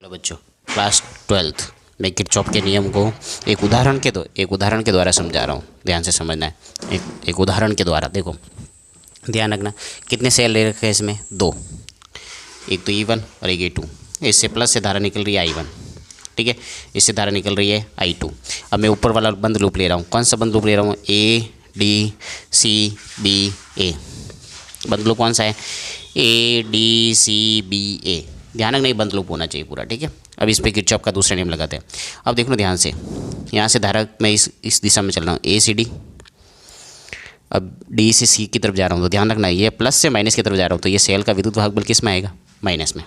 Hello बच्चों, class 12th में Kirchhoff के नियम को एक उदाहरण के द्वारा समझा रहा हूँ। ध्यान से समझना है। एक उदाहरण के द्वारा देखो, ध्यान रखना। कितने सेल ले रखे हैं इसमें? दो, एक तो E1 और एक E2। इससे प्लस से धारा निकल रही है I1, ठीक है। इससे धारा निकल रही है I2। अब मैं ऊपर वाला बंद लूप ले रहा हूँ। कौन सा बंद लूप ले रहा हूँ? ADCBA। बंद लूप कौन सा है? ADCBA। ध्यान रखना, ये बंद लूप होना चाहिए पूरा, ठीक है। अब इस पे किरचॉफ का दूसरा नियम लगाते हैं। अब देखो ध्यान से, यहाँ से धारा मैं इस दिशा में चल रहा हूँ, A से D। अब D से C की तरफ जा रहा हूँ, तो ध्यान रखना ये प्लस से माइनस की तरफ जा रहा हूँ, तो ये सेल का विद्युत वाहक बल किस में आएगा? माइनस में,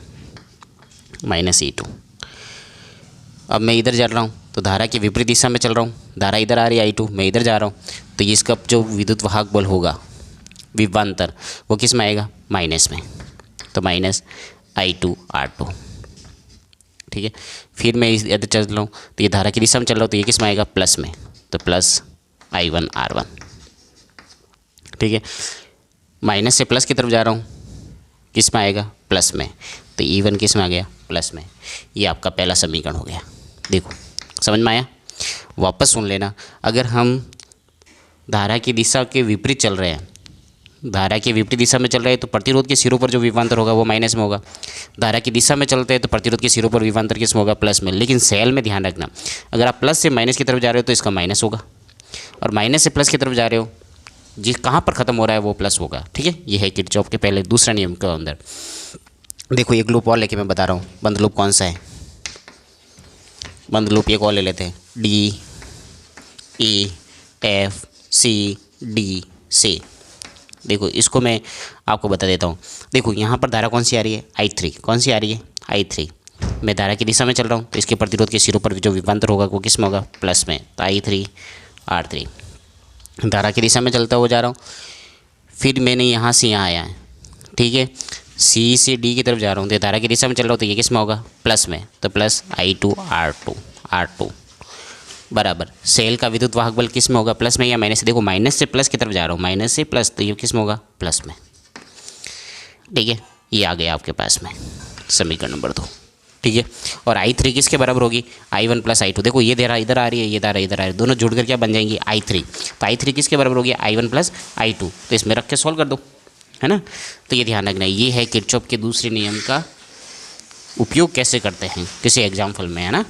-E2। अब मैं इधर चल रहा हूँ, तो धारा की विपरीत दिशा में चल रहा हूँ। धारा इधर आ रही है I2, मैं इधर जा रहा हूँ, तो ये इसका जो विद्युत वाहक बल होगा विभवांतर, वो किस में आएगा? माइनस में। तो -I2R2, ठीक है। फिर मैं इधर चल रहा हूँ, तो ये धारा की दिशा में चल रहा हूँ, तो ये किस में आएगा? प्लस में। तो +I1R1, ठीक है। माइनस से प्लस की तरफ जा रहा हूँ, किस में आएगा? प्लस में। तो E1 किस में आ गया? प्लस में। ये आपका पहला समीकरण हो गया। देखो समझ में आया? वापस सुन लेना। अगर हम धारा की दिशा के विपरीत चल रहे हैं, धारा की विपरीत दिशा में चल रहे हैं, तो प्रतिरोध के सिरों पर जो विभवांतर होगा वो माइनस में होगा। धारा की दिशा में चलते हैं तो प्रतिरोध के सिरों पर विभवांतर किस में होगा? प्लस में। लेकिन सेल में ध्यान रखना, अगर आप प्लस से माइनस की तरफ जा रहे हो तो इसका माइनस होगा, और माइनस से प्लस की तरफ जा रहे हो, जिस कहाँ पर ख़त्म हो रहा है वो प्लस होगा, ठीक है। ये है किरचॉफ के पहले दूसरा नियम के अंदर। देखो एक लूप और लेके मैं बता रहा हूँ। बंद लूप कौन सा है? बंद लूप एक और ले लेते हैं, DEFCD। देखो इसको मैं आपको बता देता हूँ। देखो यहाँ पर धारा कौन सी आ रही है? I3। कौन सी आ रही है? I3। मैं धारा की दिशा में चल रहा हूँ, तो इसके प्रतिरोध के सिरों पर जो विभवांतर होगा वो किस में होगा? प्लस में। तो I3R3। धारा की दिशा में चलता हुआ जा रहा हूँ, फिर मैंने यहाँ से यहाँ आया है, ठीक है। C से D की तरफ जा रहा हूँ, तो धारा की दिशा में चल रहा हूँ, तो ये किस में होगा? प्लस में। तो +I2R2 बराबर सेल का विद्युत वाहक बल किस में होगा? प्लस में या माइनस से? देखो माइनस से प्लस की तरफ जा रहा हूँ, माइनस से प्लस, तो ये किस में होगा? प्लस में, ठीक है। ये आ गया आपके पास में समीकरण नंबर 2, ठीक है। और I3 किसके बराबर होगी? I1 + I2। देखो ये धारा इधर आ रही है, ये धारा इधर आ रही है, दोनों जुड़कर क्या बन जाएंगी? I3। तो I3 किसके बराबर होगी? I1 + I2। तो इसमें रख के सॉल्व कर दो, है ना। तो ये ध्यान रखना, ये है किरचॉफ के दूसरे नियम का उपयोग कैसे करते हैं किसी एग्जाम्पल में, है ना।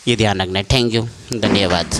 ये ध्यान रखना है। थैंक यू, धन्यवाद।